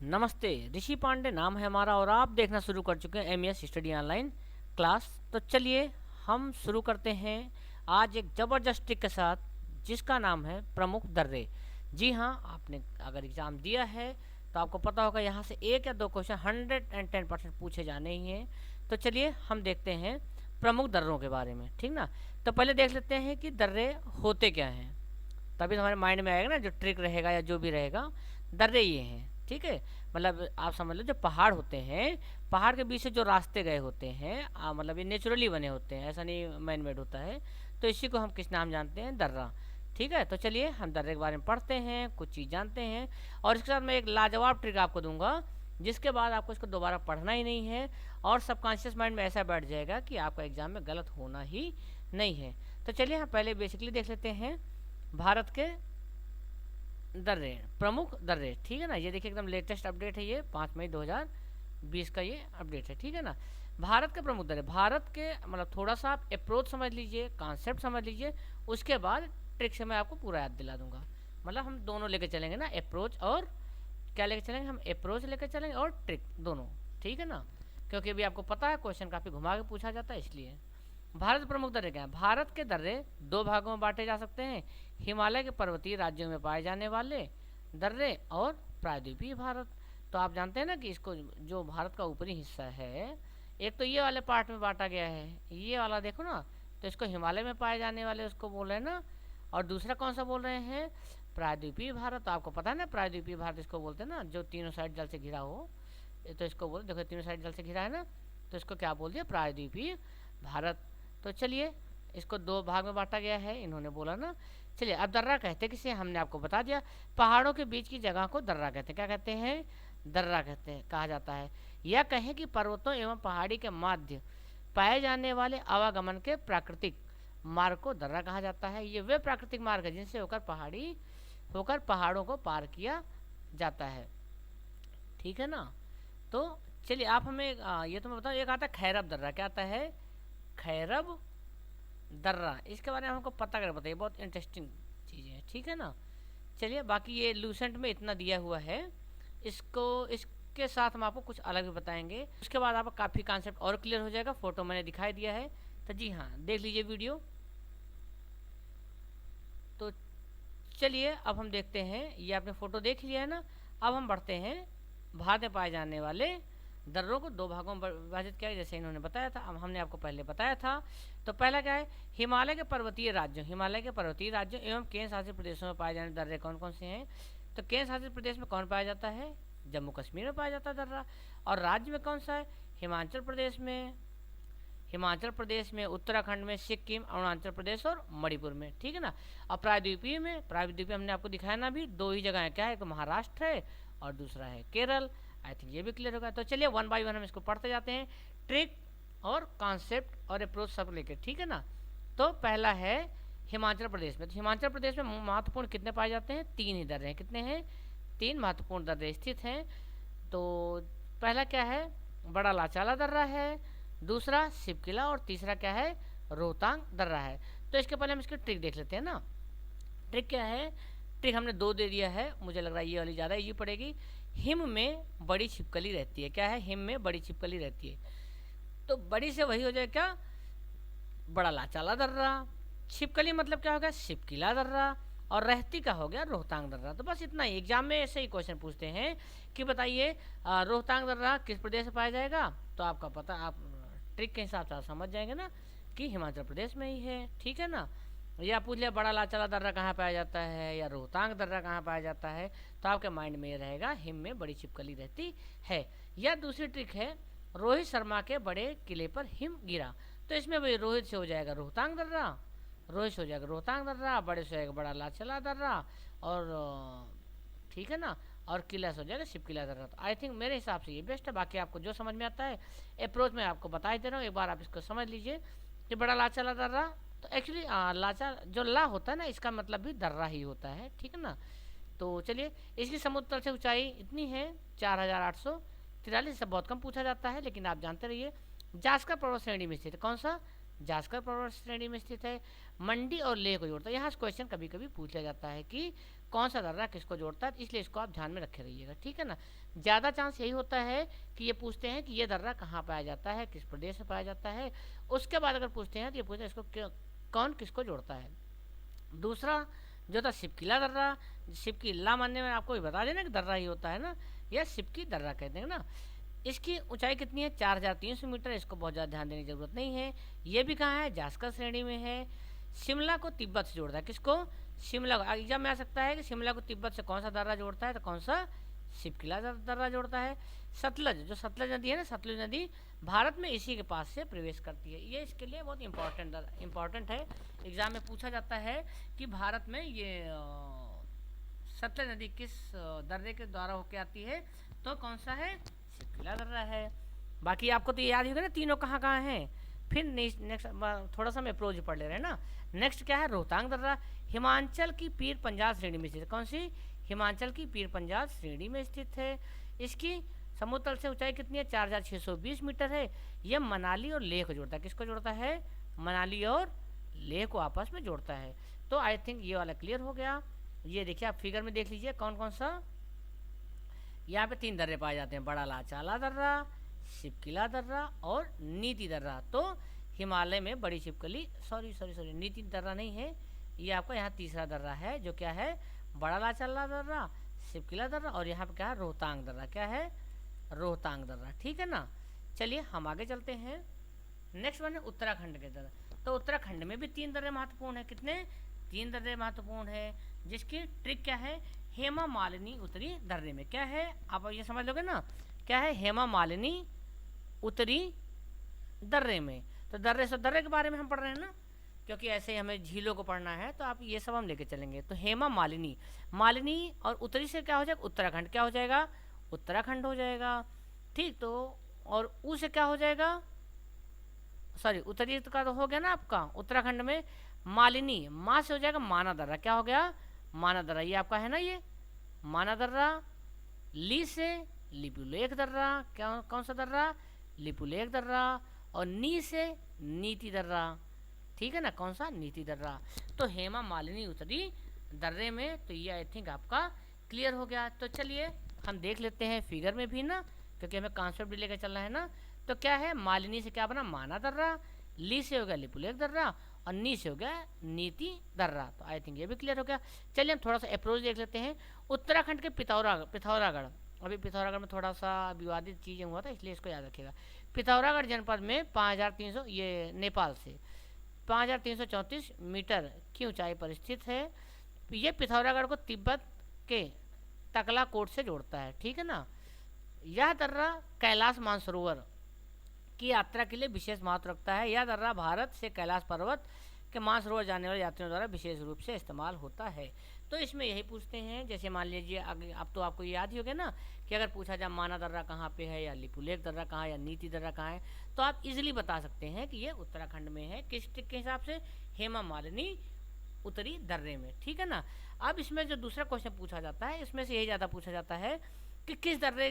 नमस्ते, ऋषि पांडे नाम है हमारा और आप देखना शुरू कर चुके हैं एमईएस स्टडी ऑनलाइन क्लास। तो चलिए हम शुरू करते हैं आज एक ज़बरदस्त ट्रिक के साथ जिसका नाम है प्रमुख दर्रे। जी हाँ, आपने अगर एग्ज़ाम दिया है तो आपको पता होगा यहाँ से एक या दो क्वेश्चन 110% पूछे जाने ही हैं। तो चलिए हम देखते हैं प्रमुख दर्रों के बारे में, ठीक ना। तो पहले देख लेते हैं कि दर्रे होते क्या हैं, तभी तो हमारे माइंड में आएगा ना जो ट्रिक रहेगा या जो भी रहेगा। दर्रे ये हैं, ठीक है। मतलब आप समझ लो जो पहाड़ होते हैं, पहाड़ के बीच से जो रास्ते गए होते हैं, मतलब ये नेचुरली बने होते हैं, ऐसा नहीं मैन मेड होता है। तो इसी को हम किस नाम जानते हैं? दर्रा। ठीक है, तो चलिए हम दर्रे के बारे में पढ़ते हैं, कुछ चीज़ जानते हैं और इसके साथ मैं एक लाजवाब ट्रिक आपको दूंगा जिसके बाद आपको इसको दोबारा पढ़ना ही नहीं है और सबकॉन्शियस माइंड में ऐसा बैठ जाएगा कि आपका एग्जाम में गलत होना ही नहीं है। तो चलिए हम पहले बेसिकली देख लेते हैं भारत के दर्रे, प्रमुख दर्रे, ठीक है ना। ये देखिए एकदम लेटेस्ट अपडेट है, ये 5 मई 2020 का ये अपडेट है, ठीक है ना। भारत के प्रमुख दर्रे, भारत के मतलब थोड़ा सा आप अप्रोच समझ लीजिए, कॉन्सेप्ट समझ लीजिए, उसके बाद ट्रिक से मैं आपको पूरा याद दिला दूंगा। मतलब हम दोनों लेके चलेंगे ना, अप्रोच और क्या लेके चलेंगे, हम अप्रोच लेके चलेंगे और ट्रिक दोनों, ठीक है ना। क्योंकि अभी आपको पता है क्वेश्चन काफ़ी घुमा के पूछा जाता है, इसलिए। भारत प्रमुख दर्रे क्या है? भारत के दर्रे दो भागों में बांटे जा सकते हैं, हिमालय के पर्वतीय राज्यों में पाए जाने वाले दर्रे और प्रायद्वीपीय भारत। तो आप जानते हैं ना कि इसको जो भारत का ऊपरी हिस्सा है, एक तो ये वाले पार्ट में बांटा गया है, ये वाला देखो ना, तो इसको हिमालय में पाए जाने वाले उसको बोल रहे हैं ना, और दूसरा कौन सा बोल रहे हैं? प्रायद्वीपीय भारत। तो आपको पता है ना प्रायद्वीपीय भारत इसको बोलते हैं ना, जो तीनों साइड जल से घिरा हो। तो इसको बोल, देखो तीनों साइड जल से घिरा है ना, तो इसको क्या बोल दिया? प्रायद्वीपीय भारत। तो चलिए इसको दो भाग में बांटा गया है, इन्होंने बोला ना। चलिए अब दर्रा कहते हैं किसे, हमने आपको बता दिया। पहाड़ों के बीच की जगह को दर्रा कहते हैं। क्या कहते हैं? दर्रा कहते हैं, कहा जाता है। या कहें कि पर्वतों एवं पहाड़ी के मध्य पाए जाने वाले आवागमन के प्राकृतिक मार्ग को दर्रा कहा जाता है। ये वे प्राकृतिक मार्ग है जिनसे होकर पहाड़ों को पार किया जाता है, ठीक है ना। तो चलिए आप हमें ये तो मैं बताऊँ, एक आता है खैरब दर्रा। क्या आता है? खैरब दर्रा। इसके बारे में हमको पता कर बताइए, बहुत इंटरेस्टिंग चीज़ है, ठीक है ना। चलिए बाकी ये लूसेंट में इतना दिया हुआ है, इसको इसके साथ हम आपको कुछ अलग भी बताएंगे। उसके बाद आपका काफ़ी कॉन्सेप्ट और क्लियर हो जाएगा। फोटो मैंने दिखाई दिया है, तो जी हाँ देख लीजिए वीडियो। तो चलिए अब हम देखते हैं, ये आपने फोटो देख लिया है ना। अब हम बढ़ते हैं भारत में पाए जाने वाले दर्रों को दो भागों में विभाजित किया, जैसे इन्होंने बताया था, अब हमने आपको पहले बताया था। तो पहला क्या है? हिमालय के पर्वतीय राज्यों, हिमालय के पर्वतीय राज्यों एवं केंद्र शासित प्रदेशों में पाए जाने दर्रे कौन कौन से हैं? तो केंद्र शासित प्रदेश में कौन पाया जाता है? जम्मू कश्मीर में पाया जाता है दर्रा। और राज्य में कौन सा है? हिमाचल प्रदेश में, हिमाचल प्रदेश में, उत्तराखंड में, सिक्किम, अरुणाचल प्रदेश और मणिपुर में, ठीक है ना। और प्रायद्वीपीय में, प्रायद्वीपीय हमने आपको दिखाया ना, भी दो ही जगह है। क्या है? एक महाराष्ट्र है और दूसरा है केरल। आई थिंक ये भी क्लियर होगा। तो चलिए वन बाय वन हम इसको पढ़ते जाते हैं, ट्रिक और कॉन्सेप्ट और अप्रोच सब लेके, ठीक है ना। तो पहला है हिमाचल प्रदेश में। तो हिमाचल प्रदेश में महत्वपूर्ण कितने पाए जाते हैं? तीन ही दर्रे हैं। कितने हैं? तीन महत्वपूर्ण दर्रे स्थित हैं। तो पहला क्या है? बड़ा लाचाला दर्रा है, दूसरा शिवकिला और तीसरा क्या है? रोहतांग दर्रा है। तो इसके पहले हम इसकी ट्रिक देख लेते हैं ना। ट्रिक क्या है? ट्रिक हमने दो दे दिया है, मुझे लग रहा है ये वाली ज़्यादा इजी पड़ेगी। हिम में बड़ी छिपकली रहती है। क्या है? हिम में बड़ी छिपकली रहती है। तो बड़ी से वही हो जाए क्या? बड़ा लाचाला दर्रा। छिपकली मतलब क्या हो गया? शिवकिला दर्रा। और रहती का हो गया रोहतांग दर्रा। तो बस इतना ही, एग्जाम में ऐसे ही क्वेश्चन पूछते हैं कि बताइए रोहतांग दर्रा किस प्रदेश में पाया जाएगा, तो आपका पता, आप ट्रिक के हिसाब से आप समझ जाएंगे ना कि हिमाचल प्रदेश में ही है, ठीक है ना। या पूछ लिया बड़ा लाचाला दर्रा कहाँ पाया जाता है या रोहतांग दर्रा कहाँ पाया जाता है, तो आपके माइंड में ये रहेगा हिम में बड़ी छिपकली रहती है। या दूसरी ट्रिक है, रोहित शर्मा के बड़े किले पर हिम गिरा। तो इसमें भाई रोहित से हो जाएगा रोहतांग दर्रा, रोहित से हो जाएगा रोहतांग दर्रा, बड़े से हो जाएगा बड़ा लाचाला दर्रा, और ठीक है ना, और किला से हो जाएगा शिवकिला दर्रा। तो आई थिंक मेरे हिसाब से ये बेस्ट है। बाकी आपको जो समझ में आता है अप्रोच में आपको बता ही दे रहा हूँ, एक बार आप इसको समझ लीजिए कि बड़ा लाचाला दर्रा। तो एक्चुअली लाचा जो ला होता है ना, इसका मतलब भी दर्रा ही होता है, ठीक है ना। तो चलिए, इसकी समुद्र तल से ऊंचाई इतनी है 4843। सब बहुत कम पूछा जाता है, लेकिन आप जानते रहिए। जास्कर पर्वत श्रेणी में स्थित है। कौन सा? जास्कर पर्वत श्रेणी में स्थित है। मंडी और लेह को जोड़ता है। यहाँ से क्वेश्चन कभी कभी पूछा जाता है कि कौन सा दर्रा किसको जोड़ता है, इसलिए इसको आप ध्यान में रखे रहिएगा, ठीक है ना। ज़्यादा चांस यही होता है कि ये पूछते हैं कि ये दर्रा कहाँ पाया जाता है, किस प्रदेश में पाया जाता है। उसके बाद अगर पूछते हैं तो ये पूछते हैं इसको कौन किसको जोड़ता है। दूसरा जो था शिपकिला दर्रा, शिपकिला मानने में आपको भी बता देना कि दर्रा ही होता है ना, या शिपकी दर्रा कहते हैं ना। इसकी ऊंचाई कितनी है, 4300 मीटर। इसको बहुत ज़्यादा ध्यान देने की जरूरत नहीं है। ये भी कहाँ है, जास्कर श्रेणी में है। शिमला को तिब्बत से जोड़ता है, किसको, शिमला को। एग्जाम में आ सकता है कि शिमला को तिब्बत से कौन सा दर्रा जोड़ता है, तो कौन सा, शिपकिला दर्रा जोड़ता है। सतलज, जो सतलज नदी है ना, सतलज नदी भारत में इसी के पास से प्रवेश करती है। ये इसके लिए बहुत इंपॉर्टेंट है। एग्जाम में पूछा जाता है कि भारत में ये सतलज नदी किस दर्रे के द्वारा होकर आती है, तो कौन सा है, शिपकिला दर्रा है। बाकी आपको तो ये याद ही होगा ना तीनों कहाँ कहाँ हैं। फिर नेक्स्ट थोड़ा सा हम अप्रोच पढ़ ले रहे हैं ना। नेक्स्ट क्या है, रोहतांग दर्रा, हिमाचल की पीर पंजाल श्रेणी में स्थित है। कौन सी, हिमाचल की पीर पंजाल श्रेणी में स्थित है। इसकी समुद्र तल से ऊंचाई कितनी है, 4620 मीटर है। यह मनाली और लेह को जोड़ता है, किसको जोड़ता है, मनाली और लेह को आपस में जोड़ता है। तो आई थिंक ये वाला क्लियर हो गया। ये देखिए आप फिगर में देख लीजिए कौन कौन सा, यहाँ पे 3 दर्रे पाए जाते हैं, बड़ा लाचाला दर्रा, शिपकिला दर्रा और नीति दर्रा। तो हिमालय में बड़ी शिपकली, सॉरी नीति दर्रा नहीं है, ये आपका यहाँ तीसरा दर्रा है, जो क्या है, बड़ा लाचाला दर्रा, शिपकिला दर्रा, और यहाँ पे क्या है, रोहतांग दर्रा। क्या है, रोहतांग दर्रा, ठीक है ना। चलिए हम आगे चलते हैं। नेक्स्ट वन है उत्तराखंड के दर्रा। तो उत्तराखंड में भी 3 दर्रे महत्वपूर्ण है। कितने, 3 दर्रे महत्वपूर्ण है, जिसकी ट्रिक क्या है, हेमा मालिनी उत्तरी दर्रे में। क्या है, आप ये समझ लोगे ना, क्या है, हेमा मालिनी उत्तरी दर्रे में। तो दर्रे के बारे में हम पढ़ रहे हैं ना, क्योंकि ऐसे ही हमें झीलों को पढ़ना है, तो आप ये सब हम लेके चलेंगे। तो हेमा मालिनी, मालिनी और उत्तरी से क्या हो जाएगा, उत्तराखंड। क्या हो जाएगा, उत्तराखंड हो जाएगा, ठीक। तो और ऊ से क्या हो जाएगा, सॉरी उत्तरी का तो हो गया ना आपका उत्तराखंड में। मालिनी, माँ से हो जाएगा माना दर्रा। क्या हो गया, माना दर्रा, ये आपका है ना, ये माना दर्रा। ली से लिपुलेख दर्रा, क्या कौन सा दर्रा, लिपुलेख दर्रा। और नी से नीति दर्रा, ठीक है ना, कौन सा, नीति दर्रा। तो हेमा मालिनी उत्तरी दर्रे में, तो ये आई थिंक आपका क्लियर हो गया। तो चलिए हम देख लेते हैं फिगर में भी ना, क्योंकि हमें कॉन्सेप्ट भी लेकर चलना है ना। तो क्या है, मालिनी से क्या बना, माना दर्रा। ली से हो गया लिपुलेख दर्रा, और नी से हो गया नीति दर्रा। तो आई थिंक ये भी क्लियर हो गया। चलिए हम थोड़ा सा अप्रोच देख लेते हैं। उत्तराखंड के पिथौरागढ़, अभी पिथौरागढ़ में थोड़ा सा विवादित चीज़ें हुआ था, इसलिए इसको याद रखिएगा। पिथौरागढ़ जनपद में 5300, ये नेपाल से 5334 मीटर की ऊंचाई पर स्थित है। ये पिथौरागढ़ को तिब्बत के तकलाकोट से जोड़ता है, ठीक है ना। यह दर्रा कैलाश मानसरोवर की यात्रा के लिए विशेष महत्व रखता है। यह दर्रा भारत से कैलाश पर्वत के मानसरोवर जाने वाले यात्रियों द्वारा विशेष रूप से इस्तेमाल होता है। तो इसमें यही पूछते हैं, जैसे मान लीजिए अब तो आपको याद ही हो गया ना कि अगर पूछा जाए माना दर्रा कहाँ पे है, या लिपुलेख दर्रा कहाँ है, या नीति दर्रा कहाँ है, तो आप इजीली बता सकते हैं कि ये उत्तराखंड में है। किस ट्रिक के हिसाब से, हेमा मालिनी उत्तरी दर्रे में, ठीक है ना। अब इसमें जो दूसरा क्वेश्चन पूछा जाता है, इसमें से यही ज़्यादा पूछा जाता है कि किस दर्रे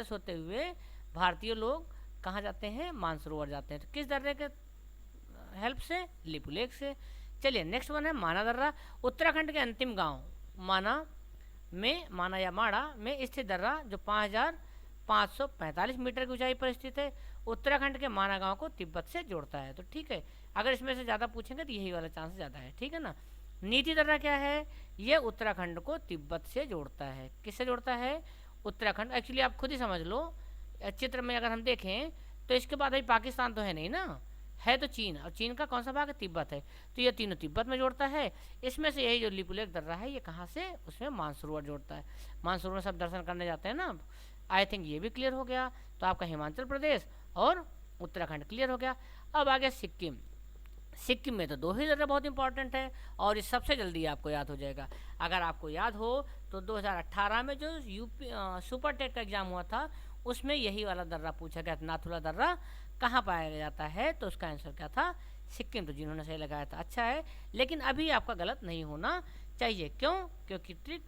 से होते हुए भारतीय लोग कहाँ जाते हैं, मानसरोवर जाते हैं। तो किस दर्रे के हेल्प से, लिपुलेख से। चलिए नेक्स्ट वन है माना दर्रा। उत्तराखंड के अंतिम गांव माना या माड़ा में स्थित दर्रा, जो 5545 मीटर की ऊंचाई पर स्थित है, उत्तराखंड के माना गांव को तिब्बत से जोड़ता है। तो ठीक है, अगर इसमें से ज़्यादा पूछेंगे तो यही वाला चांस ज़्यादा है, ठीक है ना। नीति दर्रा क्या है, ये उत्तराखंड को तिब्बत से जोड़ता है। किससे जोड़ता है, उत्तराखंड। एक्चुअली आप खुद ही समझ लो, चित्र में अगर हम देखें तो इसके बाद अभी पाकिस्तान तो है नहीं ना, है तो चीन, और चीन का कौन सा भाग है, तिब्बत है। तो ये तीनों तिब्बत में जोड़ता है। इसमें से यही जो लिपुलेख दर्रा है, ये कहाँ से, उसमें मानसरोवर जोड़ता है। मानसरोवर में सब दर्शन करने जाते हैं ना। आई थिंक ये भी क्लियर हो गया। तो आपका हिमाचल प्रदेश और उत्तराखंड क्लियर हो गया। अब आ गया सिक्किम। सिक्किम में तो 2 ही दर्रे बहुत इंपॉर्टेंट है, और ये सबसे जल्दी आपको याद हो जाएगा। अगर आपको याद हो तो 2018 में जो यूपी सुपर टेट का एग्जाम हुआ था, उसमें यही वाला दर्रा पूछा गया, नाथुला दर्रा कहाँ पाया जाता है। तो उसका आंसर क्या था, सिक्किम। तो जिन्होंने सही लगाया था अच्छा है, लेकिन अभी आपका गलत नहीं होना चाहिए। क्यों, क्योंकि ट्रिक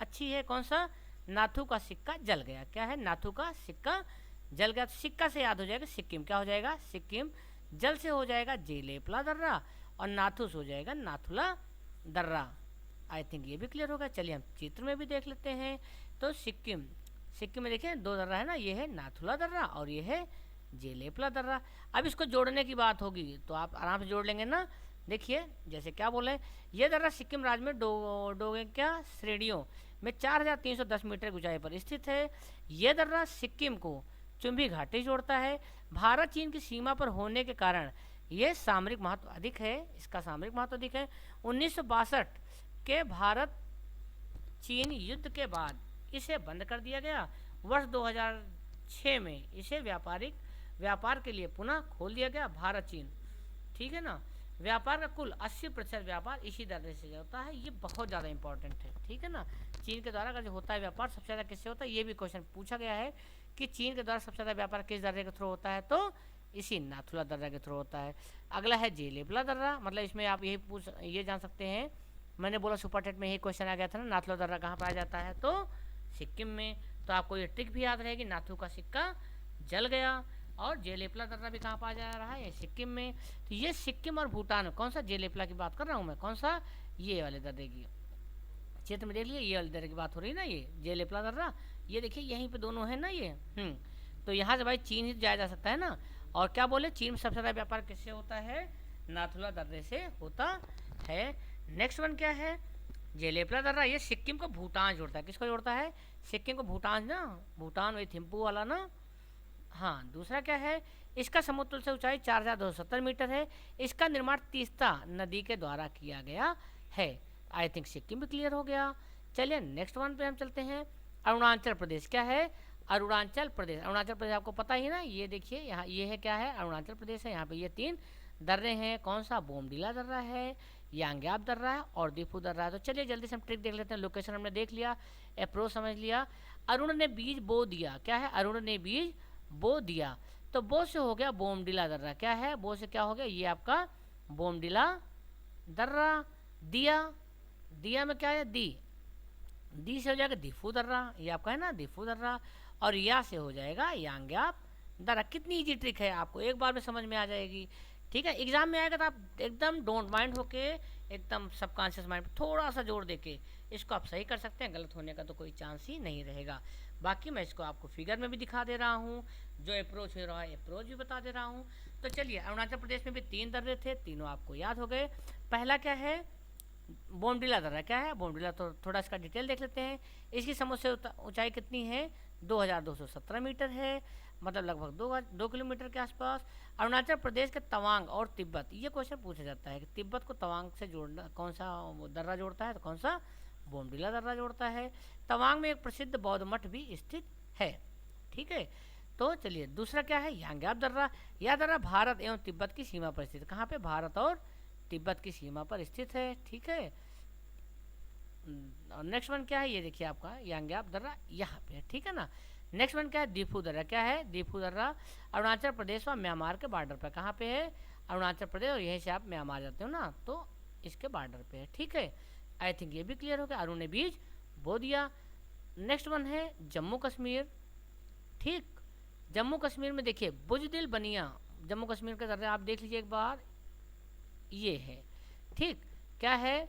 अच्छी है। कौन सा, नाथू का सिक्का जल गया। क्या है, नाथू का सिक्का जल गया। तो सिक्का से याद हो जाएगा सिक्किम। क्या हो जाएगा, सिक्किम। जल से हो जाएगा जेलेपला दर्रा, और नाथू से हो जाएगा नाथुला दर्रा। आई थिंक ये भी क्लियर होगा। चलिए हम चित्र में भी देख लेते हैं। तो सिक्किम, सिक्किम में देखिए दो दर्रा है ना, ये है नाथुला दर्रा और ये है जेलेपला दर्रा। अब इसको जोड़ने की बात होगी तो आप आराम से जोड़ लेंगे ना। देखिए जैसे क्या बोले, ये दर्रा सिक्किम राज्य में डोगे क्या श्रेणियों में 4310 मीटर की ऊंचाई पर स्थित है। यह दर्रा सिक्किम को चुंबी घाटी जोड़ता है। भारत चीन की सीमा पर होने के कारण यह सामरिक महत्व अधिक है, इसका सामरिक महत्व अधिक है। 1962 के भारत चीन युद्ध के बाद इसे बंद कर दिया गया। वर्ष 2006 में इसे व्यापार के लिए पुनः खोल दिया गया। भारत चीन, ठीक है ना, व्यापार का कुल 80% व्यापार इसी दर्रे से होता है। ये बहुत ज़्यादा इंपॉर्टेंट है, ठीक है ना। चीन के द्वारा अगर जो होता है व्यापार सबसे ज़्यादा किससे होता है, ये भी क्वेश्चन पूछा गया है कि चीन के द्वारा सबसे ज़्यादा व्यापार किस दर्रे के थ्रू होता है, तो इसी नाथुला दर्रा के थ्रू होता है। अगला है जेलेपला दर्रा, मतलब इसमें आप ये जान सकते हैं, मैंने बोला सुपर टेट में यही क्वेश्चन आ गया था ना, नाथुला दर्रा कहाँ पाया जाता है, तो सिक्किम में। तो आपको ये ट्रिक भी याद रहेगी, नाथू का सिक्का जल गया। और जेलेपला दर्रा भी कहाँ पाया जा रहा है, ये सिक्किम में। तो ये सिक्किम और भूटान, कौन सा जेलेपला की बात कर रहा हूँ मैं, कौन सा, ये वाले दर्रे की, क्षेत्र में देख लिया, ये वाले दर्रे की बात हो रही है ना, ये जेलेपला दर्रा, ये देखिए यहीं पे दोनों है ना ये। तो यहाँ से भाई चीन ही जाया जा सकता है ना। और क्या बोले, चीन में सबसे ज़्यादा व्यापार किससे होता है, नाथुला दर्रे से होता है। नेक्स्ट वन क्या है, जेलेपला दर्रा, ये सिक्किम को भूटान जोड़ता है। किसको जोड़ता है, सिक्किम को भूटान ना, भूटान वही थिम्पू वाला ना। हाँ, दूसरा क्या है, इसका समुद्र से ऊंचाई 4270 मीटर है। इसका निर्माण तीस्ता नदी के द्वारा किया गया है। आई थिंक सिक्किम भी क्लियर हो गया। चलिए नेक्स्ट वन पे हम चलते हैं। अरुणाचल प्रदेश क्या है, अरुणाचल प्रदेश, अरुणाचल प्रदेश आपको पता ही ना, ये देखिए यहाँ ये है क्या है, अरुणाचल प्रदेश है। यहाँ पे ये 3 दर्रे हैं, कौन सा, बोमडिला दर्रा है, यांग्याप दर्रा है और दीफू दर्रा है। तो चलिए जल्दी से हम ट्रिक देख लेते हैं। लोकेशन हमने देख लिया, अप्रोच समझ लिया। अरुण ने बीज बो दिया, क्या है, अरुण ने बीज बो दिया। तो बो से हो गया बोमडिला दर्रा, क्या है, बो से क्या हो गया, ये आपका बोमडिला दर्रा। दिया, दिया में क्या है, दी से हो जाएगा दीफू दर्रा, ये आपका है ना दीफू दर्रा। और या से हो जाएगा यांग्याप दर्रा। कितनी इजी ट्रिक है, आपको एक बार में समझ में आ जाएगी, ठीक है। एग्जाम में आएगा तो आप एकदम डोंट माइंड होके, एकदम सबकॉन्शियस माइंड थोड़ा सा जोर देके इसको आप सही कर सकते हैं, गलत होने का तो कोई चांस ही नहीं रहेगा। बाकी मैं इसको आपको फिगर में भी दिखा दे रहा हूँ, जो अप्रोच हो रहा है अप्रोच भी बता दे रहा हूँ। तो चलिए, अरुणाचल प्रदेश में भी 3 दर्रे थे, तीनों आपको याद हो गए। पहला क्या है, बोमडिला दर्रा, क्या है बोमडिला, तो थोड़ा इसका डिटेल देख लेते हैं। इसकी समुद्र से ऊंचाई कितनी है, 2217 मीटर है, मतलब लगभग 2 किलोमीटर के आसपास। अरुणाचल प्रदेश के तवांग और तिब्बत, ये क्वेश्चन पूछा जाता है कि तिब्बत को तवांग से जोड़ना कौन सा दर्रा जोड़ता है, तो कौन सा, बोमडिला दर्रा जोड़ता है। तवांग में एक प्रसिद्ध बौद्ध मठ भी स्थित है, ठीक है। तो चलिए दूसरा क्या है, यांग्याप दर्रा। यह दर्रा भारत एवं तिब्बत की सीमा पर स्थित, कहाँ पे, भारत और तिब्बत की सीमा पर स्थित है, ठीक है। और नेक्स्ट वन क्या है, ये देखिए आपका यांग्याप दर्रा यहाँ पे, ठीक है ना। नेक्स्ट वन क्या है, दीफू दर्रा, क्या है, दीफू दर्रा अरुणाचल प्रदेश और म्यांमार के बॉर्डर पर, कहाँ पे है, अरुणाचल प्रदेश, और यहीं से आप म्यांमार जाते हो ना, तो इसके बॉर्डर पे है, ठीक है। आई थिंक ये भी क्लियर हो गया, अरुण ने बीज बो दिया। नेक्स्ट वन है जम्मू कश्मीर, ठीक। जम्मू कश्मीर में देखिए बुजदिल बनिया, जम्मू कश्मीर के दर्रे आप देख लीजिए एक बार, ये है, ठीक। क्या है,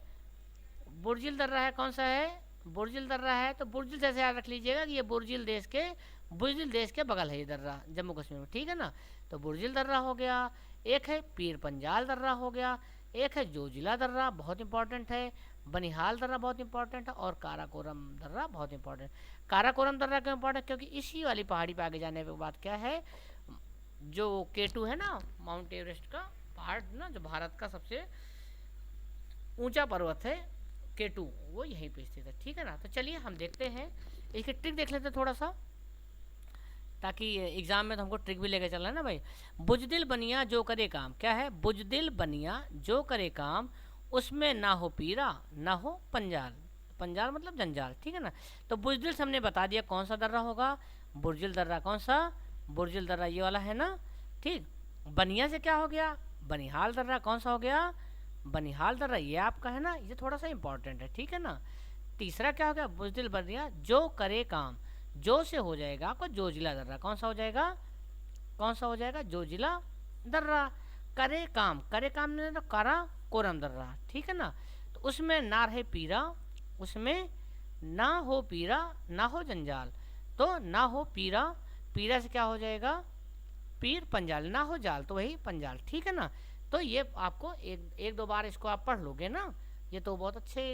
बुर्जिल दर्रा है, कौन सा है, बुर्जिल दर्रा है। तो बुर्जिल जैसे याद रख लीजिएगा कि ये बुर्जिल देश के बगल है ये दर्रा जम्मू कश्मीर में, ठीक है ना। तो बुर्जिल दर्रा हो गया, एक है पीर पंजाल दर्रा हो गया, एक है जोजिला दर्रा बहुत इंपॉर्टेंट है, बनिहाल दर्रा बहुत इंपॉर्टेंट है, और काराकोरम दर्रा बहुत इंपॉर्टेंट। काराकोरम दर्रा क्यों इंपॉर्टेंट, क्योंकि इसी वाली पहाड़ी पे आगे जाने के बाद क्या है, जो K2 है ना, माउंट एवरेस्ट का पहाड़ ना, जो भारत का सबसे ऊंचा पर्वत है K2, वो यहीं पे स्थित है, ठीक है ना। तो चलिए हम देखते हैं, इसकी ट्रिक देख लेते हैं थोड़ा सा, ताकि एग्जाम में तो हमको ट्रिक भी लेके चलना है ना भाई। बुजदिल बनिया जो करे काम, क्या है, बुजदिल बनिया जो करे काम, उसमें ना हो पीरा ना हो पंजाल, पंजाल मतलब जंजाल, ठीक है ना। तो बुजदिल से हमने बता दिया कौन सा दर्रा होगा, बुर्जिल दर्रा, कौन सा, बुर्जिल दर्रा ये वाला है ना, ठीक। बनिया से क्या हो गया, बनिहाल दर्रा, कौन सा हो गया, बनिहाल दर्रा, ये आपका है ना, ये थोड़ा सा इंपॉर्टेंट है, ठीक है ना। तीसरा क्या हो गया, बुजदिल बनिया जो करे काम, जो से हो जाएगा आपका जोजिला दर्रा, कौन सा हो जाएगा, कौन सा हो जाएगा, जोजिला दर्रा। करे काम, करे काम ने तो कारा कोरम दर्रा, ठीक है ना। तो उसमें ना रहे पीरा, उसमें ना हो पीरा, ना हो जंजाल। तो ना हो पीरा, पीरा से क्या हो जाएगा, पीर, पंजाल, ना हो जाल तो वही पंजाल, ठीक है ना। तो ये आपको एक दो बार इसको आप पढ़ लोगे ना, ये तो बहुत अच्छे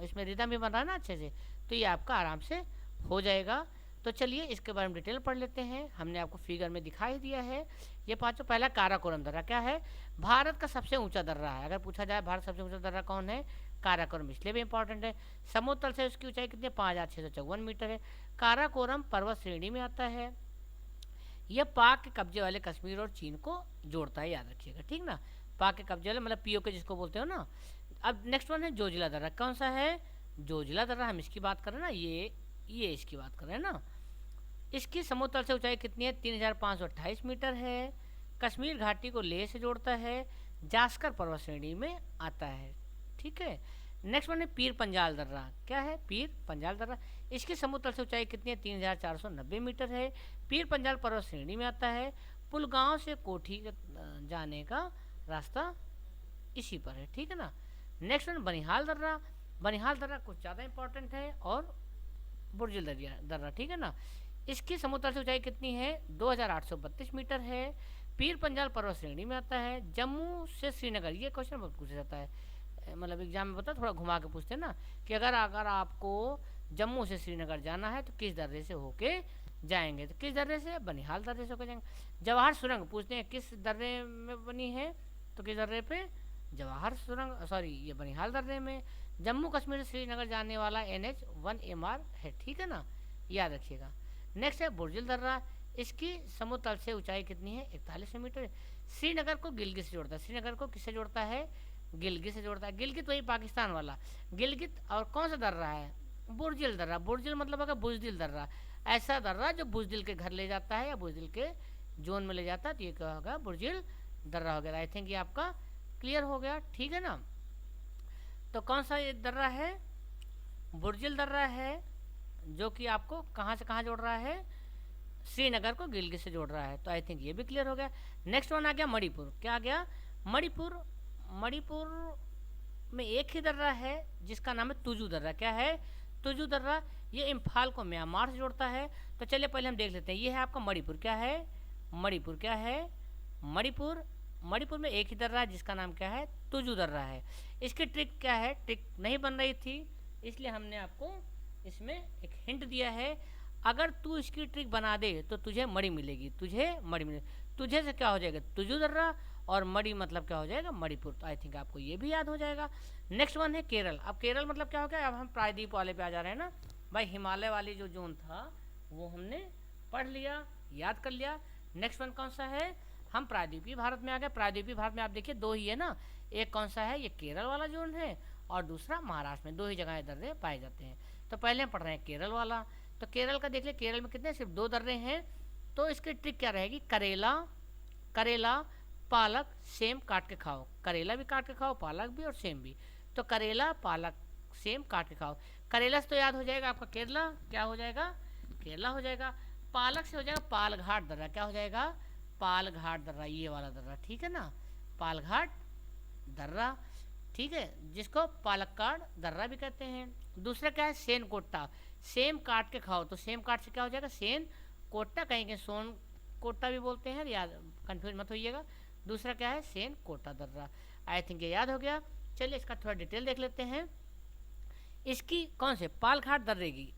इसमें रिदम भी बन रहा है ना अच्छे से, तो ये आपका आराम से हो जाएगा। तो चलिए इसके बारे में डिटेल पढ़ लेते हैं। हमने आपको फिगर में दिखाई दिया है ये पांचों। पहला काराकोरम दर्रा क्या है, भारत का सबसे ऊंचा दर्रा है। अगर पूछा जाए भारत सबसे ऊंचा दर्रा कौन है, काराकोरम, इसलिए भी इंपॉर्टेंट है। समुद्र तल से उसकी ऊंचाई कितनी है, 5,654 मीटर है। काराकोरम पर्वत श्रेणी में आता है। यह पाक के कब्जे वाले कश्मीर और चीन को जोड़ता है, याद रखिएगा, ठीक ना। पाक के कब्जे वाले मतलब पीओके जिसको बोलते हो ना। अब नेक्स्ट वन है जोजिला दर्रा, कौन सा है, जोजिला दर्रा, हम इसकी बात कर रहे हैं ना, ये इसकी बात कर रहे हैं ना। इसकी समुद्र तल से ऊंचाई कितनी है, 3,528 मीटर है। कश्मीर घाटी को लेह से जोड़ता है, जास्कर पर्वत श्रेणी में आता है, ठीक है। नेक्स्ट वन है पीर पंजाल दर्रा, क्या है, पीर पंजाल दर्रा। इसकी समुद्र तल से ऊंचाई कितनी है, 3,490 मीटर है। पीर पंजाल पर्वत श्रेणी में आता है। पुलगांव से कोठी जाने का रास्ता इसी पर है, ठीक है ना। नेक्स्ट वन बनिहाल दर्रा, बनिहाल दर्रा कुछ ज़्यादा इंपॉर्टेंट है, और बुर्जिल दर्रा, ठीक है ना। इसकी समुद्र तल से ऊंचाई कितनी है, 2,832 मीटर है। पीर पंजाल पर्वत श्रेणी में आता है। जम्मू से श्रीनगर, ये क्वेश्चन बहुत पूछा जाता है, मतलब एग्जाम में, पता थोड़ा घुमा के पूछते हैं ना, कि अगर आपको जम्मू से श्रीनगर जाना है तो किस दर्रे से होके जाएंगे, तो किस दर्रे से, बनिहाल दर्रे से होकर जाएंगे। जवाहर सुरंग पूछते हैं किस दर्रे में बनी है, तो किस दर्रे पे, जवाहर सुरंग, सॉरी ये बनिहाल दर्रे में। जम्मू कश्मीर से श्रीनगर जाने वाला NH-1 है, ठीक है ना, याद रखिएगा। नेक्स्ट है बुर्जिल दर्रा, इसकी समुद्र तल से ऊंचाई कितनी है, 41 मीटर। श्रीनगर को गिलगित से जोड़ता है, श्रीनगर को किससे जोड़ता है, गिलगित से जोड़ता है। गिलगित वही पाकिस्तान वाला गिलगित। और कौन सा दर्रा है, बुर्जिल दर्रा। बुर्जिल मतलब होगा बुजदिल दर्रा, ऐसा दर्रा जो बुजदिल के घर ले जाता है या बुजदिल के जोन में ले जाता है, तो ये क्या होगा, बुर्जिल दर्रा वगैरह। आई थिंक ये आपका क्लियर हो गया, ठीक है ना। तो कौन सा ये दर्रा है, बुर्जिल दर्रा है, जो कि आपको कहाँ से कहाँ जोड़ रहा है, श्रीनगर को गिलगित से जोड़ रहा है। तो आई थिंक ये भी क्लियर हो गया। नेक्स्ट वन आ गया मणिपुर, क्या आ गया, मणिपुर। मणिपुर में एक ही दर्रा है जिसका नाम है तुजू दर्रा, क्या है, तुजू दर्रा। ये इम्फाल को म्यांमार से जोड़ता है। तो चलिए पहले हम देख लेते हैं, ये है आपका मणिपुर, क्या है, मणिपुर, क्या है, मणिपुर। मणिपुर में एक ही दर्रा है जिसका नाम क्या है, तुजू दर्रा है। इसकी ट्रिक क्या है, ट्रिक नहीं बन रही थी, इसलिए हमने आपको इसमें एक हिंट दिया है। अगर तू इसकी ट्रिक बना दे तो तुझे मणि मिलेगी, तुझे मणि मिलेगी। तुझे से क्या हो जाएगा, तुजू दर्रा, और मणि मतलब क्या हो जाएगा, मणिपुर। तो आई थिंक आपको ये भी याद हो जाएगा। नेक्स्ट वन है केरल। अब केरल मतलब क्या हो गया, अब हम प्रायद्वीप वाले पे आ जा रहे हैं ना भाई। हिमालय वाली जो जोन था वो हमने पढ़ लिया, याद कर लिया। नेक्स्ट वन कौन सा है, हम प्रायद्वीपीय भारत में आ गए। प्रायद्वीपीय भारत में आप देखिए दो ही है ना, एक कौन सा है, ये केरल वाला जोन है, और दूसरा महाराष्ट्र में। दो ही जगह दर्रे पाए जाते हैं। तो पहले हम पढ़ रहे हैं केरल वाला। तो केरल का देख ले, केरल में कितने, सिर्फ 2 दर्रे हैं। तो इसकी ट्रिक क्या रहेगी, करेला, करेला, पालक, सेम काट के खाओ। करेला भी काट के खाओ, पालक भी और सेम भी। तो करेला, पालक, सेम काट के खाओ। करेला से तो याद हो जाएगा आपका केरला, क्या हो जाएगा, केरला हो जाएगा। पालक से हो जाएगा पालघाट दर्रा, क्या हो जाएगा, पालघाट दर्रा, ये वाला दर्रा, ठीक है ना, पालघाट दर्रा, ठीक है, जिसको पालक्काड़ दर्रा भी कहते हैं। दूसरा क्या है, सेन कोट्टा, सेम काट के खाओ। तो सेम काट से क्या हो जाएगा, सेन कोट्टा, कहीं के सोन कोट्टा भी बोलते हैं, याद कंफ्यूज मत होइएगा। दूसरा क्या है, सेन कोट्टा दर्रा। आई थिंक ये याद हो गया। चलिए इसका थोड़ा डिटेल देख लेते हैं। इसकी कौन से, पालघाट दर्रे की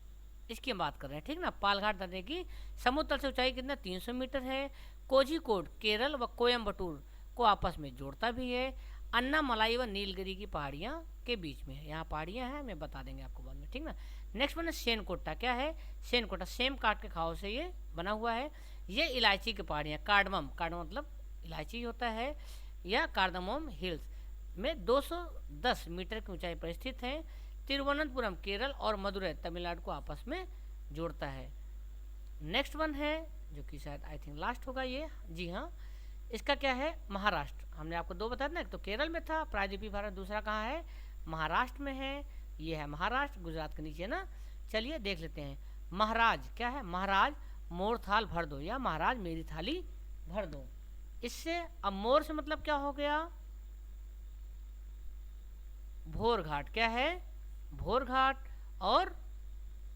इसकी हम बात कर रहे हैं, ठीक ना। पालघाट दर्रे की समुद्र तल से ऊंचाई कितना, 300 मीटर है। कोझिकोड केरल व कोयम्बटूर को आपस में जोड़ता भी है। अन्नामलाई व नीलगिरी की पहाड़ियाँ के बीच में है, यहाँ पहाड़ियाँ हैं, मैं बता देंगे आपको बाद में, ठीक ना। नेक्स्ट वन है सेनकोट्टा, क्या है, सेनकोट्टा, सेम काट के खाओ से ये बना हुआ है। ये इलायची की पहाड़ियाँ, कार्डमम, कार्डमम मतलब इलायची होता है, या कार्डमम हिल्स में 210 मीटर की ऊंचाई पर स्थित है। तिरुवनंतपुरम केरल और मदुरै तमिलनाडु को आपस में जोड़ता है। नेक्स्ट वन है जो कि शायद आई थिंक लास्ट होगा ये, जी हाँ, इसका क्या है, महाराष्ट्र। हमने आपको 2 बताया ना, एक तो केरल में था प्रायद्वीपीय भारत, दूसरा कहाँ है, महाराष्ट्र में है। ये है महाराष्ट्र, गुजरात के नीचे ना। चलिए देख लेते हैं। महाराज क्या है, महाराज मोर थाल भर दो, या महाराज मेरी थाली भर दो। इससे अब मोर से मतलब क्या हो गया, भोर घाट क्या है, भोर घाट। और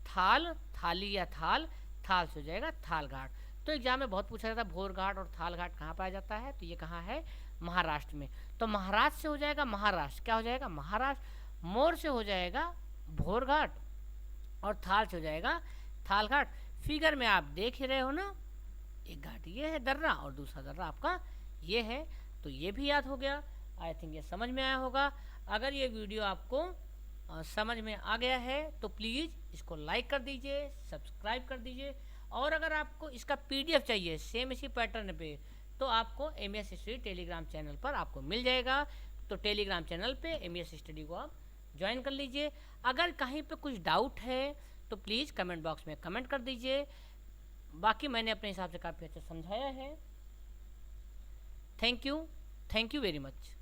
थाल, थाली या थाल, थाल से हो जाएगा थाल घाट। तो एग्जाम में बहुत पूछा जाता है भोर घाट और थाल घाट कहाँ पाया जाता है, तो ये कहाँ है, महाराष्ट्र में। तो महाराष्ट्र से हो जाएगा महाराष्ट्र, क्या हो जाएगा, महाराष्ट्र। मोर से हो जाएगा भोर घाट और थाल से हो जाएगा थाल घाट। फिगर में आप देख ही रहे हो ना, एक घाट ये है दर्रा और दूसरा दर्रा आपका ये है। तो ये भी याद हो गया। आई थिंक ये समझ में आया होगा। अगर ये वीडियो आपको समझ में आ गया है तो प्लीज़ इसको लाइक कर दीजिए, सब्सक्राइब कर दीजिए। और अगर आपको इसका पीडीएफ चाहिए सेम इसी पैटर्न पे, तो आपको एमएस हिस्ट्री टेलीग्राम चैनल पर आपको मिल जाएगा। तो टेलीग्राम चैनल पे एमएस स्टडी को आप ज्वाइन कर लीजिए। अगर कहीं पे कुछ डाउट है तो प्लीज़ कमेंट बॉक्स में कमेंट कर दीजिए। बाकी मैंने अपने हिसाब से काफ़ी अच्छा समझाया है। Thank you very much.